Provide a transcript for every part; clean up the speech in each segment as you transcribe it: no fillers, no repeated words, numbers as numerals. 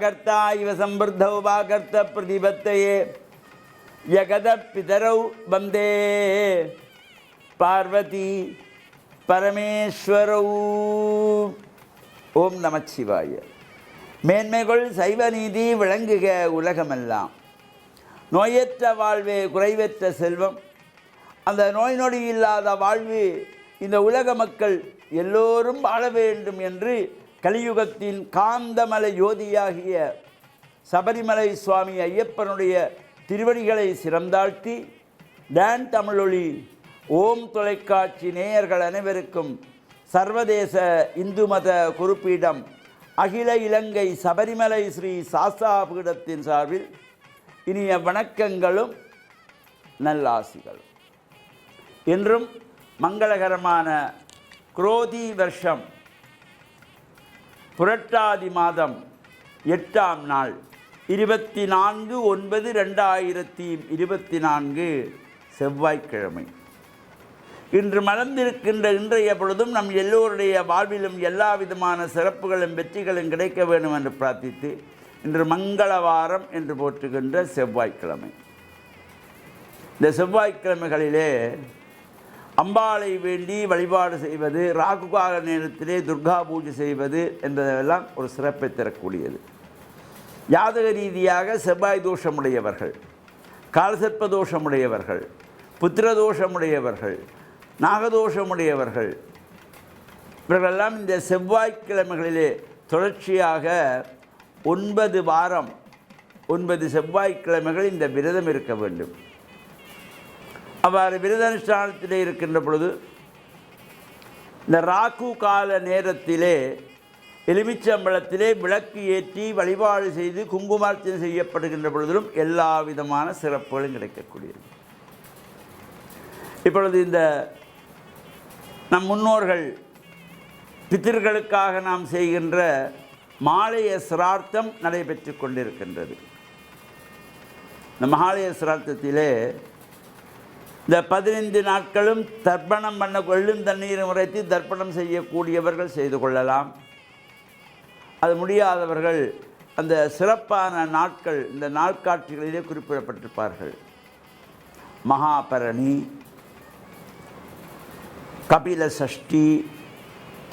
கர்த்தா இவ சம்பிருத்தௌ வா கர்த்த பிரதிபத்தையே யகத பிதரௌ வந்தே பார்வதி பரமேஸ்வரௌ. ஓம் நமச்சிவாய. மேன்மைகள் சைவ நீதி விளங்குக உலகமெல்லாம். நோயற்ற வாழ்வே குறைவற்ற செல்வம். அந்த நோய் நொடி இல்லாத வாழ்வு இந்த உலக மக்கள் எல்லோரும் வாழ வேண்டும் என்று கலியுகத்தின் காந்தமலை யோதியாகிய சபரிமலை சுவாமி ஐயப்பனுடைய திருவடிகளை சிறந்தாழ்த்தி டான் தமிழொலி ஓம் தொலைக்காட்சி நேயர்கள் அனைவருக்கும் சர்வதேச இந்து மத குருப்பீடம் அகில இலங்கை சபரிமலை ஸ்ரீ சாஸ்தா பீடத்தின் சார்பில் இனிய வணக்கங்களும் நல்லாசிகளும். இன்றும் மங்களகரமான குரோதி வருஷம் புரட்டாதி மாதம் 8ஆம் நாள் 24/9/2024 செவ்வாய்க்கிழமை. இன்று மலர்ந்திருக்கின்ற இன்றைய பொழுதும் நம் எல்லோருடைய வாழ்விலும் எல்லா விதமான சிறப்புகளும் வெற்றிகளும் கிடைக்க வேண்டும் என்று பிரார்த்தித்து இன்று மங்களவாரம் என்று போற்றுகின்ற செவ்வாய்க்கிழமை. இந்த செவ்வாய்க்கிழமைகளிலே அம்பாளை வேண்டி வழிபாடு செய்வது, ராகுகால நேரத்திலே துர்கா பூஜை செய்வது என்பதெல்லாம் ஒரு சிறப்பை தரக்கூடியது. ஜாதக ரீதியாக செவ்வாய் தோஷமுடையவர்கள், காலசர்ப்ப தோஷமுடையவர்கள், புத்திர தோஷமுடையவர்கள், நாகதோஷமுடையவர்கள் இவர்களெல்லாம் இந்த செவ்வாய்க்கிழமைகளிலே தொடர்ச்சியாக 9 வாரம் 9 செவ்வாய்க்கிழமைகள் இந்த விரதம் இருக்க வேண்டும். அவ்வாறு விரத அனுஷ்டானத்திலே இருக்கின்ற பொழுது இந்த ராகு கால நேரத்திலே எலுமிச்சம்பழத்திலே விளக்கு ஏற்றி வழிபாடு செய்து குங்குமார்ச்சனை செய்யப்படுகின்ற பொழுதிலும் எல்லா விதமான சிறப்புகளும் கிடைக்கக்கூடியது. இப்பொழுது இந்த நம் முன்னோர்கள் பித்திர்களுக்காக நாம் செய்கின்ற மாலைய சிரார்த்தம் நடைபெற்று கொண்டிருக்கின்றது. இந்த மகாலய சிரார்த்தத்திலே இந்த 15 நாட்களும் தர்ப்பணம் பண்ண கொள்ளும் தண்ணீரை உரைத்து தர்ப்பணம் செய்யக்கூடியவர்கள் செய்து கொள்ளலாம். அது முடியாதவர்கள் அந்த சிறப்பான நாட்கள் இந்த நாட்காட்சிகளிலே குறிப்பிடப்பட்டிருப்பார்கள். மகாபரணி, கபில சஷ்டி,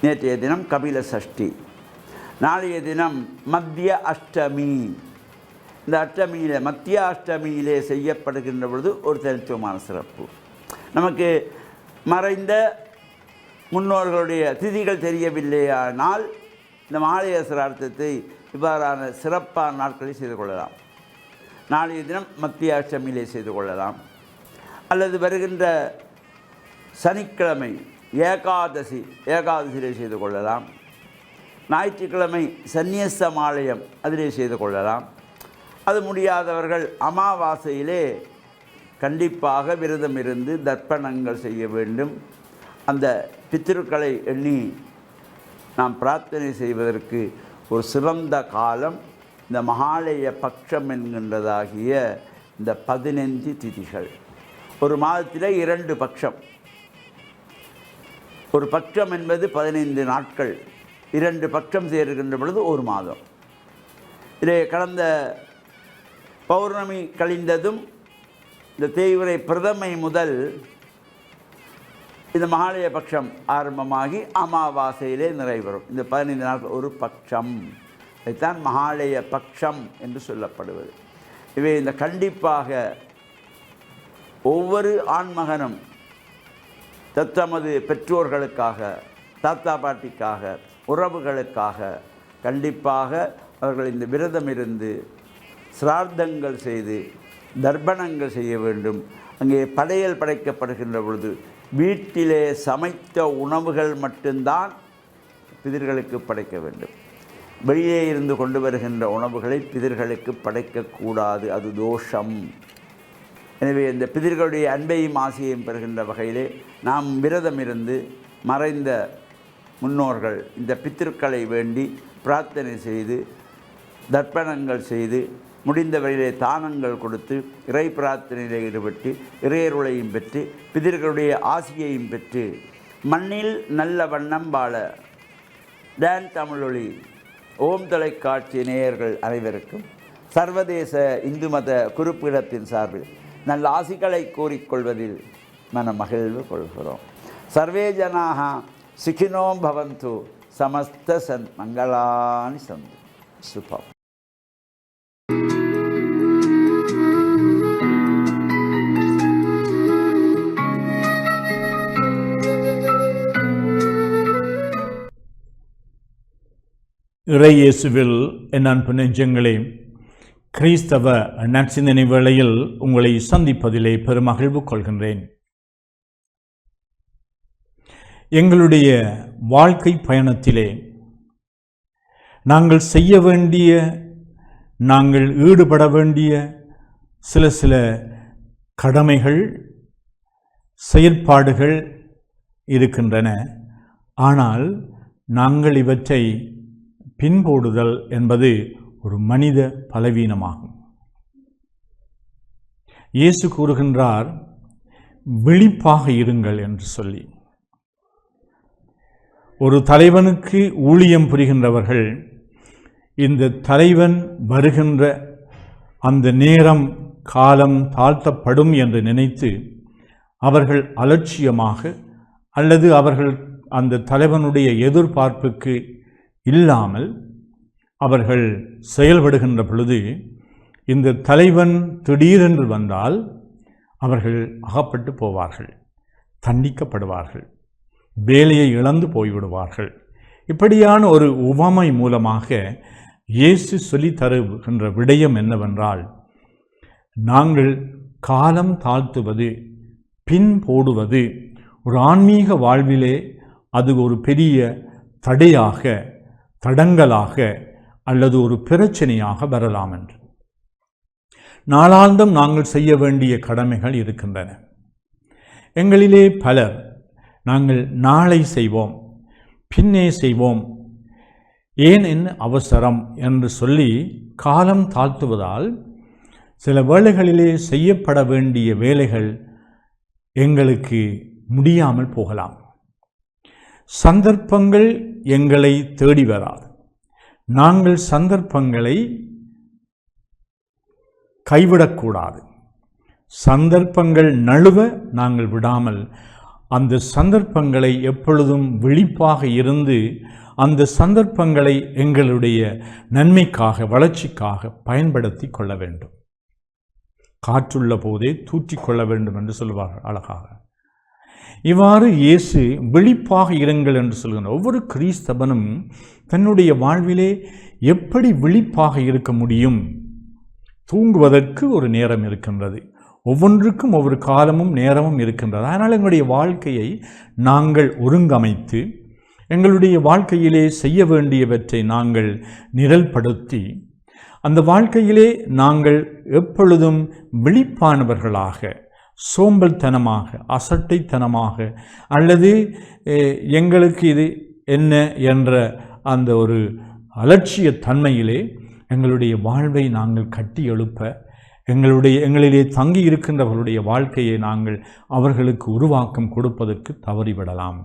நேற்றைய தினம் கபில சஷ்டி, நாளைய தினம் மத்திய அஷ்டமி. இந்த அஷ்டமியிலே மத்திய அஷ்டமியிலே செய்யப்படுகின்ற பொழுது ஒரு தனித்துவமான சிறப்பு. நமக்கு மறைந்த முன்னோர்களுடைய திதிகள் தெரியவில்லையானால் இந்த மகாலய சிரார்த்தத்தை இவ்வாறான சிறப்பான நாட்களில் செய்து கொள்ளலாம். நாளைய தினம் மத்திய அஷ்டமியிலே செய்து கொள்ளலாம். அல்லது வருகின்ற சனிக்கிழமை ஏகாதசியிலே செய்து கொள்ளலாம். ஞாயிற்றுக்கிழமை சந்நியஸ்த மாலயம் அதிலே செய்து கொள்ளலாம். அது முடியாதவர்கள் அமாவாசையிலே கண்டிப்பாக விரதம் இருந்து தர்ப்பணங்கள் செய்ய வேண்டும். அந்த பித்திருக்களை எண்ணி நாம் பிரார்த்தனை செய்வதற்கு ஒரு சிறந்த காலம் இந்த மகாலய பட்சம் என்கின்றதாகிய இந்த 15 திதிகள். ஒரு மாதத்திலே 2 பட்சம். ஒரு பட்சம் என்பது 15 நாட்கள். 2 பட்சம் சேர்கின்ற பொழுது ஒரு மாதம். இதிலே கடந்த பௌர்ணமி கழிந்ததும் இந்த தேய்விரை பிரதமை முதல் இந்த மகாலய பட்சம் ஆரம்பமாகி அமாவாசையிலே நிறைவரும். இந்த 15 நாட்கள் ஒரு பட்சம். இதைத்தான் மகாலய பட்சம் என்று சொல்லப்படுவது. இவை இந்த கண்டிப்பாக ஒவ்வொரு ஆண்மகனும் தத்தமது பெற்றோர்களுக்காக, தாத்தா பாட்டிக்காக, உறவுகளுக்காக கண்டிப்பாக அவர்கள் இந்த விரதம் இருந்து சிரார்த்தங்கள் செய்து தர்ப்பணங்கள் செய்ய வேண்டும். அங்கே படையல் படைக்கப்படுகின்ற பொழுது வீட்டிலே சமைத்த உணவுகள் மட்டும்தான் பிதர்களுக்கு படைக்க வேண்டும். வெளியே இருந்து கொண்டு வருகின்ற உணவுகளை பிதர்களுக்கு படைக்கக்கூடாது, அது தோஷம். எனவே இந்த பிதர்களுடைய அன்பையும் ஆசையையும் பெறுகின்ற வகையிலே நாம் விரதம் இருந்து மறைந்த முன்னோர்கள் இந்த பித்திருக்களை வேண்டி பிரார்த்தனை செய்து தர்ப்பணங்கள் செய்து முடிந்த வரையிலே தானங்கள் கொடுத்து இறை பிரார்த்தனையிலே ஈடுபட்டு இறையருளையும் பெற்று பிதர்களுடைய ஆசியையும் பெற்று மண்ணில் நல்ல வண்ணம் வாழ டான் தமிழொலி ஓம் தொலைக்காட்சி நேயர்கள் அனைவருக்கும் சர்வதேச இந்து மத குறிப்பீடத்தின் சார்பில் நல்ல ஆசிகளை கூறிக்கொள்வதில் மன மகிழ்வு கொள்கிறோம். சர்வே ஜனாக சுகினோ பவந்து, சமஸ்த மங்களானி சந்து. சுபம். இறையேசுவில் என் அன்பு நெஞ்சங்களே, கிறிஸ்தவ நற்சிந்தனை வேளையில் உங்களை சந்திப்பதிலே பெருமகிழ்வு கொள்கின்றேன். எங்களுடைய வாழ்க்கை பயணத்திலே நாங்கள் செய்ய வேண்டிய, நாங்கள் ஈடுபட வேண்டிய சில கடமைகள், செயற்பாடுகள் இருக்கின்றன. ஆனால் நாங்கள் இவற்றை பின்போடுதல் என்பது ஒரு மனித பலவீனமாகும். இயேசு கூறுகின்றார், விழிப்பாக இருங்கள் என்று சொல்லி. ஒரு தலைவனுக்கு ஊழியம் புரிகின்றவர்கள் இந்த தலைவன் வருகின்ற அந்த நேரம் காலம் தாழ்த்தப்படும் என்று நினைத்து அவர்கள் அலட்சியமாக அல்லது அவர்கள் அந்த தலைவனுடைய எதிர்பார்ப்புக்கு இல்லாமல் அவர்கள் செயல்படுகின்ற பொழுது இந்த தலைவன் திடீரென்று வந்தால் அவர்கள் அகப்பட்டு போவார்கள், தண்டிக்கப்படுவார்கள், வேலையை இழந்து போய்விடுவார்கள். இப்படியான ஒரு உவமை மூலமாக இயேசு சொல்லி தருகின்ற விடயம் என்னவென்றால், நாங்கள் காலம் தாழ்த்துவது, பின் போடுவது ஒரு ஆன்மீக வாழ்விலே அது ஒரு பெரிய தடையாக, தடங்கலாக அல்லது ஒரு பிரச்சனையாக வரலாம் என்று. நாளாந்தம் நாங்கள் செய்ய வேண்டிய கடமைகள் இருக்கின்றன. எங்களிலே பலர் நாங்கள் நாளை செய்வோம், பின்னே செய்வோம், ஏன் என்ன அவசரம் என்று சொல்லி காலம் தாழ்த்துவதால் சில வேளைகளிலே செய்யப்பட வேண்டிய வேலைகள் எங்களுக்கு முடியாமல் போகலாம். சந்தர்ப்பங்கள் எங்களை தேடி வராது. நாங்கள் சந்தர்ப்பங்களை கைவிடக்கூடாது. சந்தர்ப்பங்கள் நழுவ நாங்கள் விடாமல் அந்த சந்தர்ப்பங்களை எப்பொழுதும் விழிப்பாக இருந்து அந்த சந்தர்ப்பங்களை எங்களுடைய நன்மைக்காக, வளர்ச்சிக்காக பயன்படுத்தி கொள்ள வேண்டும். காற்றுள்ள போதே தூற்றிக்கொள்ள வேண்டும் என்று சொல்வார்கள் அழகாக. இவ்வாறு இயேசு விழிப்பாக இருங்கள் என்று சொல்கின்ற ஒவ்வொரு கிறிஸ்தவனும் தன்னுடைய வாழ்விலே எப்படி விழிப்பாக இருக்க முடியும்? தூங்குவதற்கு ஒரு நேரம் இருக்கின்றது, ஒவ்வொன்றுக்கும் ஒவ்வொரு காலமும் நேரமும் இருக்கின்றது. அதனால் எங்களுடைய வாழ்க்கையை நாங்கள் ஒருங்கமைத்து எங்களுடைய வாழ்க்கையிலே செய்ய வேண்டியவற்றை நாங்கள் நிரல்படுத்தி அந்த வாழ்க்கையிலே நாங்கள் எப்பொழுதும் விழிப்பானவர்களாக, சோம்பல்தனமாக, அசட்டைத்தனமாக அல்லது எங்களுக்கு இது என்ன என்ற அந்த ஒரு அலட்சிய தன்மையிலே எங்களுடைய வாழ்வை நாங்கள் கட்டி எழுப்ப, எங்களிலே தங்கி இருக்கின்றவர்களுடைய வாழ்க்கையை நாங்கள் அவர்களுக்கு உருவாக்கம் கொடுப்பதற்கு தவறிவிடலாம்.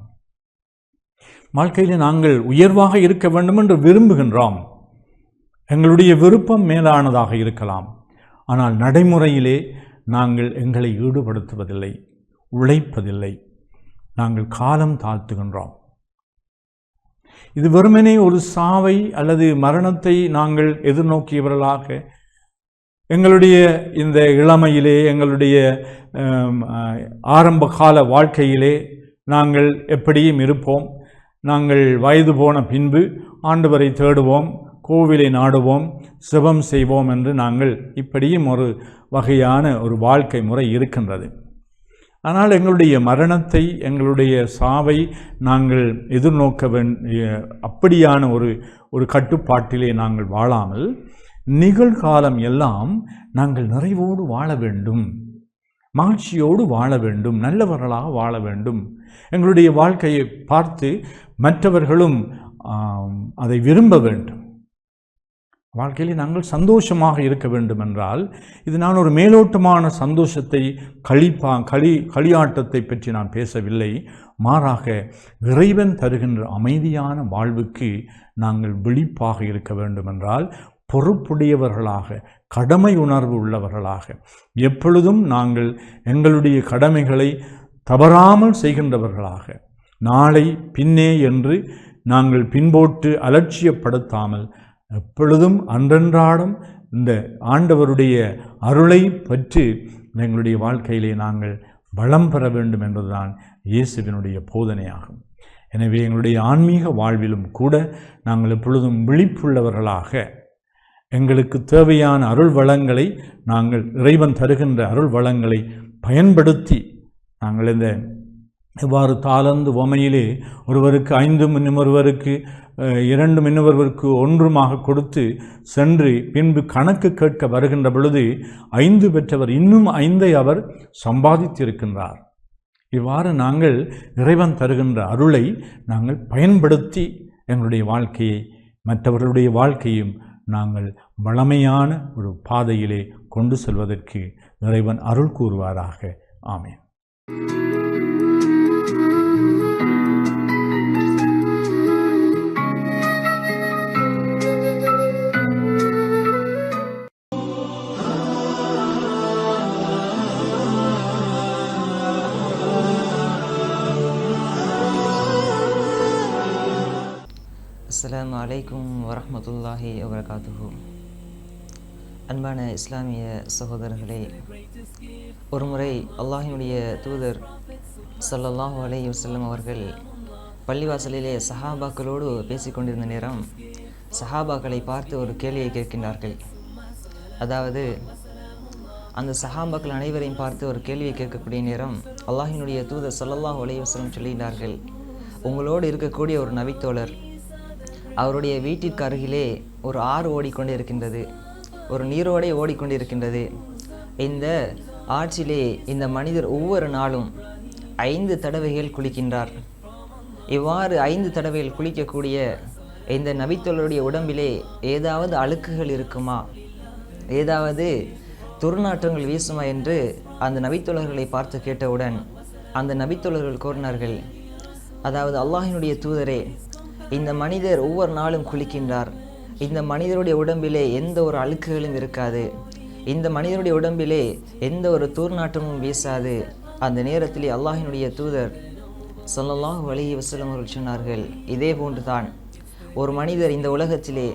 வாழ்க்கையிலே நாங்கள் உயர்வாக இருக்க வேண்டும் என்று விரும்புகின்றோம். எங்களுடைய விருப்பம் மேலானதாக இருக்கலாம். ஆனால் நடைமுறையிலே நாங்கள் எங்களை ஈடுபடுத்துவதில்லை, உழைப்பதில்லை. நாங்கள் காலம் தாழ்த்துகின்றோம். இது வெறுமனே ஒரு சாவை அல்லது மரணத்தை நாங்கள் எதிர்நோக்கியவர்களாக எங்களுடைய இந்த இளமையிலே, எங்களுடைய ஆரம்ப கால வாழ்க்கையிலே நாங்கள் எப்படியும் இருப்போம். நாங்கள் வயது போன பின்பு ஆண்டவரை தேடுவோம், கோவிலை நாடுவோம், சிவம் செய்வோம் என்று நாங்கள் இப்படியும் ஒரு வகையான ஒரு வாழ்க்கை முறை இருக்கின்றது. ஆனால் எங்களுடைய மரணத்தை, எங்களுடைய சாவை நாங்கள் எதிர்நோக்க வேண்டிய அப்படியான ஒரு கட்டுப்பாட்டிலே நாங்கள் வாழாமல் நிகழ்காலம் எல்லாம் நாங்கள் நிறைவோடு வாழ வேண்டும், மகிழ்ச்சியோடு வாழ வேண்டும், நல்லவர்களாக வாழ வேண்டும். எங்களுடைய வாழ்க்கையை பார்த்து மற்றவர்களும் அதை விரும்ப வேண்டும். வாழ்க்கையிலே நாங்கள் சந்தோஷமாக இருக்க வேண்டும் என்றால், இது நான் ஒரு மேலோட்டமான சந்தோஷத்தை களியாட்டத்தை பற்றி நான் பேசவில்லை. மாறாக இறைவன் தருகின்ற அமைதியான வாழ்வுக்கு நாங்கள் விழிப்பாக இருக்க வேண்டும் என்றால், பொறுப்புடையவர்களாக, கடமை உணர்வு உள்ளவர்களாக, எப்பொழுதும் நாங்கள் எங்களுடைய கடமைகளை தவறாமல் செய்கின்றவர்களாக, நாளை பின்னே என்று நாங்கள் பின்போட்டு அலட்சியப்படுத்தாமல் எப்பொழுதும் அன்றன்றாடம் இந்த ஆண்டவருடைய அருளை பற்றி எங்களுடைய வாழ்க்கையிலே நாங்கள் வளம் பெற வேண்டும் என்பதுதான் இயேசுவினுடைய போதனையாகும். எனவே எங்களுடைய ஆன்மீக வாழ்விலும் கூட நாங்கள் எப்பொழுதும் விழிப்புள்ளவர்களாக, எங்களுக்கு தேவையான அருள் வளங்களை நாங்கள் இறைவன் தருகின்ற அருள் வளங்களை பயன்படுத்தி நாங்கள் இந்த எவ்வாறு தாளந்து உவமையிலே ஒருவருக்கு 5 இன்னொருவருக்கு 2 இன்னொருவருக்கு 1 கொடுத்து சென்று பின்பு கணக்கு கேட்க வருகின்ற பொழுது 5 பெற்றவர் இன்னும் 5 அவர் சம்பாதித்திருக்கின்றார். இவ்வாறு நாங்கள் இறைவன் தருகின்ற அருளை நாங்கள் பயன்படுத்தி எங்களுடைய வாழ்க்கையை, மற்றவர்களுடைய வாழ்க்கையும் நாங்கள் வளமையான ஒரு பாதையிலே கொண்டு செல்வதற்கு இறைவன் அருள் கூறுவாராக. ஆமென். அஸ்ஸலாமு அலைக்கும் வரஹ்மத்துல்லாஹி வபரகாத்துஹு. அன்பான இஸ்லாமிய சகோதரர்களே, ஒருமுறை அல்லாஹ்வினுடைய தூதர் ஸல்லல்லாஹு அலைஹி வஸல்லம் அவர்கள் பள்ளிவாசலிலே சஹாபாக்களோடு பேசிக்கொண்டிருந்த நேரம் சஹாபாக்களை பார்த்து ஒரு கேள்வியை கேட்கின்றார்கள். அதாவது அந்த சஹாபாக்கள் அனைவரையும் பார்த்து ஒரு கேள்வியை கேட்கக்கூடிய நேரம் அல்லாஹ்வினுடைய தூதர் ஸல்லல்லாஹு அலைஹி வஸல்லம் சொல்லுகிறார்கள், உங்களோடு இருக்கக்கூடிய ஒரு நபித்தோழர், அவருடைய வீட்டிற்கு அருகிலே ஒரு ஆறு ஓடிக்கொண்டே இருக்கின்றது, ஒரு நீரோடை ஓடிக்கொண்டிருக்கின்றது. இந்த ஆற்றிலே இந்த மனிதர் ஒவ்வொரு நாளும் 5 தடவைகள் குளிக்கின்றார். இவ்வாறு 5 தடவைகள் குளிக்கக்கூடிய இந்த நபித்தோழருடைய உடம்பிலே ஏதாவது அழுக்குகள் இருக்குமா, ஏதாவது துர்நாற்றங்கள் வீசுமா என்று அந்த நபித்தோழர்களை பார்த்து கேட்டவுடன் அந்த நபித்தோழர்கள் கூறினார்கள், அதாவது அல்லாஹ்வினுடைய தூதரே, இந்த மனிதர் ஒவ்வொரு நாளும் குளிக்கின்றார், இந்த மனிதருடைய உடம்பிலே எந்த ஒரு அழுக்குகளும் இருக்காது, இந்த மனிதனுடைய உடம்பிலே எந்த ஒரு தூர்நாற்றமும் வீசாது. அந்த நேரத்திலே அல்லாஹ்வினுடைய தூதர் ஸல்லல்லாஹு அலைஹி வஸல்லம் அவர்கள் சொன்னார்கள், இதே போன்றுதான் ஒரு மனிதர் இந்த உலகத்திலே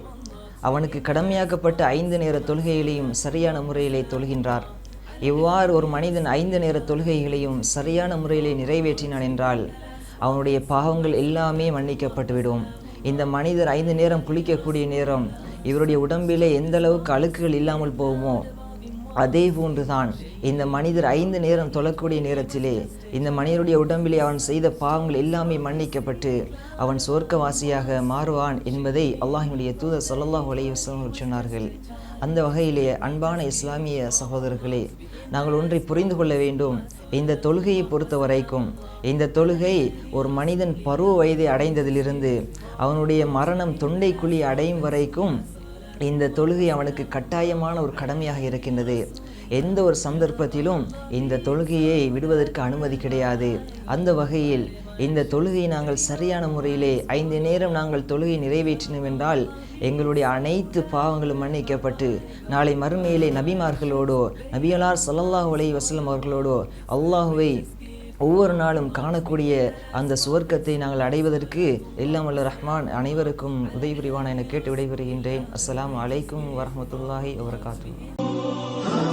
அவனுக்கு கடமையாக்கப்பட்ட 5 நேர தொழுகைகளையும் சரியான முறையிலே தொழுகின்றார். இவ்வாறு ஒரு மனிதன் 5 நேர தொழுகைகளையும் சரியான முறையிலே நிறைவேற்றினான் என்றால் அவனுடைய பாவங்கள் எல்லாமே மன்னிக்கப்பட்டுவிடும். இந்த மனிதர் 5 நேரம் குளிக்கக்கூடிய நேரம் இவருடைய உடம்பிலே எந்த அளவுக்கு அழுக்குகள் இல்லாமல் போகுமோ அதே போன்றுதான் இந்த மனிதர் 5 நேரம் தொழக்கூடிய நேரத்திலே இந்த மனிதருடைய உடம்பிலே அவன் செய்த பாவங்கள் எல்லாமே மன்னிக்கப்பட்டு அவன் சொர்க்கவாசியாக மாறுவான் என்பதை அல்லாஹ்வினுடைய தூதர் ஸல்லல்லாஹு அலைஹி வஸல்லம் சொன்னார்கள். அந்த வகையிலே அன்பான இஸ்லாமிய சகோதரர்களே, நாங்கள் ஒன்றை புரிந்து கொள்ள வேண்டும். இந்த தொழுகையை பொறுத்த வரைக்கும் இந்த தொழுகை ஒரு மனிதன் பருவ வயதை அடைந்ததிலிருந்து அவனுடைய மரணம் தொண்டைக்குழி அடையும் வரைக்கும் இந்த தொழுகை அவனுக்கு கட்டாயமான ஒரு கடமையாக இருக்கின்றது. எந்த ஒரு சந்தர்ப்பத்திலும் இந்த தொழுகையை விடுவதற்கு அனுமதி கிடையாது. அந்த வகையில் இந்த தொழுகையை நாங்கள் சரியான முறையிலே 5 நேரம் நாங்கள் தொழுகை நிறைவேற்றினோம் என்றால் எங்களுடைய அனைத்து பாவங்களும் மன்னிக்கப்பட்டு நாளை மறுமையிலே நபிமார்களோடோ நபிகளார் ஸல்லல்லாஹு அலைஹி வஸல்லம் அவர்களோடோ அல்லாஹுவை ஒவ்வொரு நாளும் காணக்கூடிய அந்த சுவர்க்கத்தை நாங்கள் அடைவதற்கு எல்லாம் வல்ல ரஹ்மான் அனைவருக்கும் உதவி புரிவான் என கேட்டு விடைபெறுகின்றேன். அஸ்ஸலாமு அலைக்கும் வரஹ்மத்துல்லாஹி வபரகாத்துஹு.